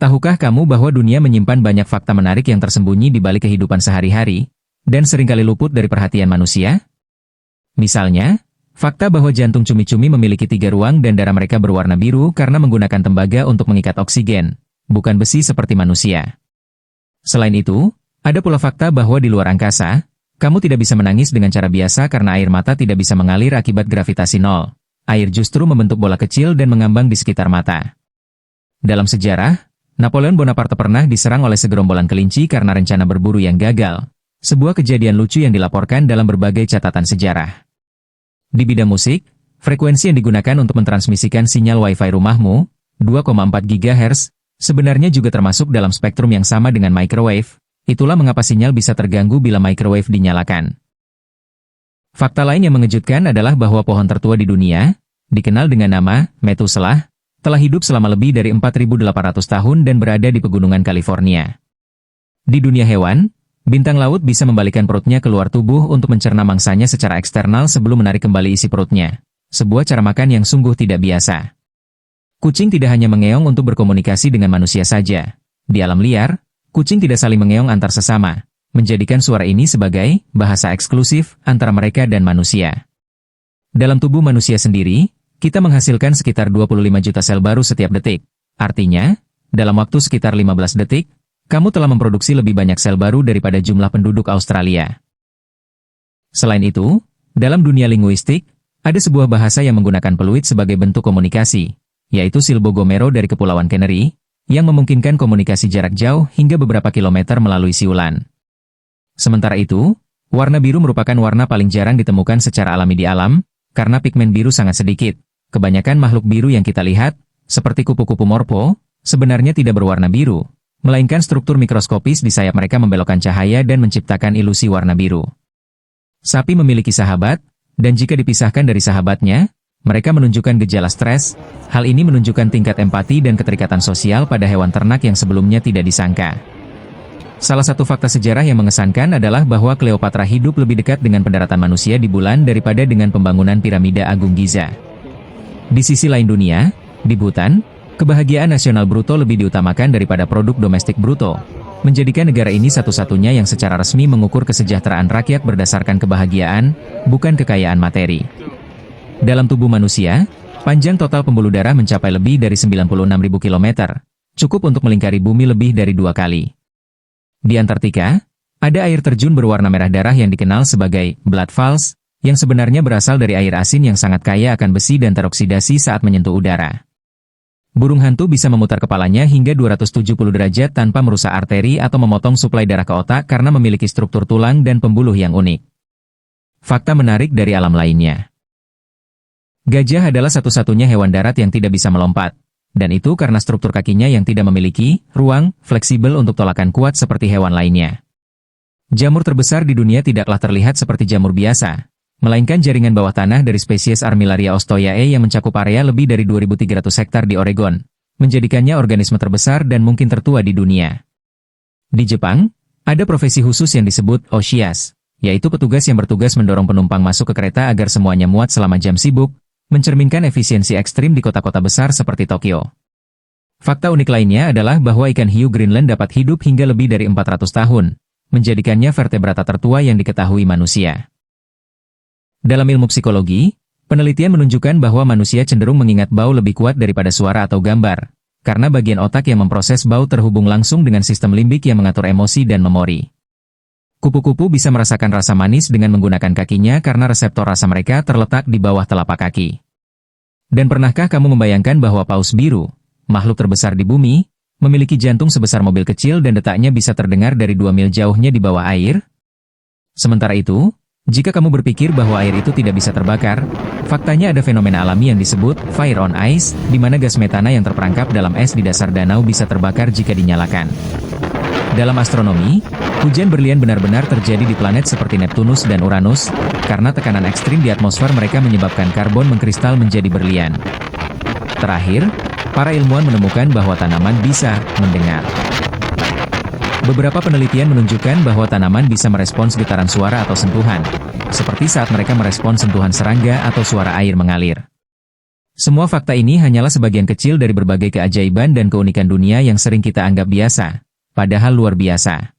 Tahukah kamu bahwa dunia menyimpan banyak fakta menarik yang tersembunyi di balik kehidupan sehari-hari, dan seringkali luput dari perhatian manusia? Misalnya, fakta bahwa jantung cumi-cumi memiliki 3 ruang dan darah mereka berwarna biru karena menggunakan tembaga untuk mengikat oksigen, bukan besi seperti manusia. Selain itu, ada pula fakta bahwa di luar angkasa, kamu tidak bisa menangis dengan cara biasa karena air mata tidak bisa mengalir akibat gravitasi nol. Air justru membentuk bola kecil dan mengambang di sekitar mata. Dalam sejarah, Napoleon Bonaparte pernah diserang oleh segerombolan kelinci karena rencana berburu yang gagal. Sebuah kejadian lucu yang dilaporkan dalam berbagai catatan sejarah. Di bidang musik, frekuensi yang digunakan untuk mentransmisikan sinyal Wi-Fi rumahmu, 2,4 GHz, sebenarnya juga termasuk dalam spektrum yang sama dengan microwave. Itulah mengapa sinyal bisa terganggu bila microwave dinyalakan. Fakta lain yang mengejutkan adalah bahwa pohon tertua di dunia, dikenal dengan nama Methuselah, telah hidup selama lebih dari 4.800 tahun dan berada di pegunungan California. Di dunia hewan, bintang laut bisa membalikan perutnya keluar tubuh untuk mencerna mangsanya secara eksternal sebelum menarik kembali isi perutnya. Sebuah cara makan yang sungguh tidak biasa. Kucing tidak hanya mengeong untuk berkomunikasi dengan manusia saja. Di alam liar, kucing tidak saling mengeong antar sesama, menjadikan suara ini sebagai bahasa eksklusif antara mereka dan manusia. Dalam tubuh manusia sendiri, kita menghasilkan sekitar 25 juta sel baru setiap detik. Artinya, dalam waktu sekitar 15 detik, kamu telah memproduksi lebih banyak sel baru daripada jumlah penduduk Australia. Selain itu, dalam dunia linguistik, ada sebuah bahasa yang menggunakan peluit sebagai bentuk komunikasi, yaitu Silbo-Gomero dari Kepulauan Canary, yang memungkinkan komunikasi jarak jauh hingga beberapa kilometer melalui siulan. Sementara itu, warna biru merupakan warna paling jarang ditemukan secara alami di alam, karena pigmen biru sangat sedikit. Kebanyakan makhluk biru yang kita lihat, seperti kupu-kupu morpho, sebenarnya tidak berwarna biru, melainkan struktur mikroskopis di sayap mereka membelokkan cahaya dan menciptakan ilusi warna biru. Sapi memiliki sahabat, dan jika dipisahkan dari sahabatnya, mereka menunjukkan gejala stres. Hal ini menunjukkan tingkat empati dan keterikatan sosial pada hewan ternak yang sebelumnya tidak disangka. Salah satu fakta sejarah yang mengesankan adalah bahwa Cleopatra hidup lebih dekat dengan pendaratan manusia di bulan daripada dengan pembangunan piramida Agung Giza. Di sisi lain dunia, di Bhutan, kebahagiaan nasional bruto lebih diutamakan daripada produk domestik bruto, menjadikan negara ini satu-satunya yang secara resmi mengukur kesejahteraan rakyat berdasarkan kebahagiaan, bukan kekayaan materi. Dalam tubuh manusia, panjang total pembuluh darah mencapai lebih dari 96.000 km, cukup untuk melingkari bumi lebih dari 2 kali. Di Antartika, ada air terjun berwarna merah darah yang dikenal sebagai Blood Falls, yang sebenarnya berasal dari air asin yang sangat kaya akan besi dan teroksidasi saat menyentuh udara. Burung hantu bisa memutar kepalanya hingga 270 derajat tanpa merusak arteri atau memotong suplai darah ke otak karena memiliki struktur tulang dan pembuluh yang unik. Fakta menarik dari alam lainnya. Gajah adalah satu-satunya hewan darat yang tidak bisa melompat, dan itu karena struktur kakinya yang tidak memiliki ruang fleksibel untuk tolakan kuat seperti hewan lainnya. Jamur terbesar di dunia tidaklah terlihat seperti jamur biasa, melainkan jaringan bawah tanah dari spesies Armillaria ostoyae yang mencakup area lebih dari 2.300 hektar di Oregon, menjadikannya organisme terbesar dan mungkin tertua di dunia. Di Jepang, ada profesi khusus yang disebut Oshias, yaitu petugas yang bertugas mendorong penumpang masuk ke kereta agar semuanya muat selama jam sibuk, mencerminkan efisiensi ekstrim di kota-kota besar seperti Tokyo. Fakta unik lainnya adalah bahwa ikan hiu Greenland dapat hidup hingga lebih dari 400 tahun, menjadikannya vertebrata tertua yang diketahui manusia. Dalam ilmu psikologi, penelitian menunjukkan bahwa manusia cenderung mengingat bau lebih kuat daripada suara atau gambar, karena bagian otak yang memproses bau terhubung langsung dengan sistem limbik yang mengatur emosi dan memori. Kupu-kupu bisa merasakan rasa manis dengan menggunakan kakinya karena reseptor rasa mereka terletak di bawah telapak kaki. Dan pernahkah kamu membayangkan bahwa paus biru, makhluk terbesar di bumi, memiliki jantung sebesar mobil kecil dan detaknya bisa terdengar dari 2 mil jauhnya di bawah air? Sementara itu, jika kamu berpikir bahwa air itu tidak bisa terbakar, faktanya ada fenomena alami yang disebut fire on ice, di mana gas metana yang terperangkap dalam es di dasar danau bisa terbakar jika dinyalakan. Dalam astronomi, hujan berlian benar-benar terjadi di planet seperti Neptunus dan Uranus, karena tekanan ekstrim di atmosfer mereka menyebabkan karbon mengkristal menjadi berlian. Terakhir, para ilmuwan menemukan bahwa tanaman bisa mendengar. Beberapa penelitian menunjukkan bahwa tanaman bisa merespons getaran suara atau sentuhan, seperti saat mereka merespons sentuhan serangga atau suara air mengalir. Semua fakta ini hanyalah sebagian kecil dari berbagai keajaiban dan keunikan dunia yang sering kita anggap biasa, padahal luar biasa.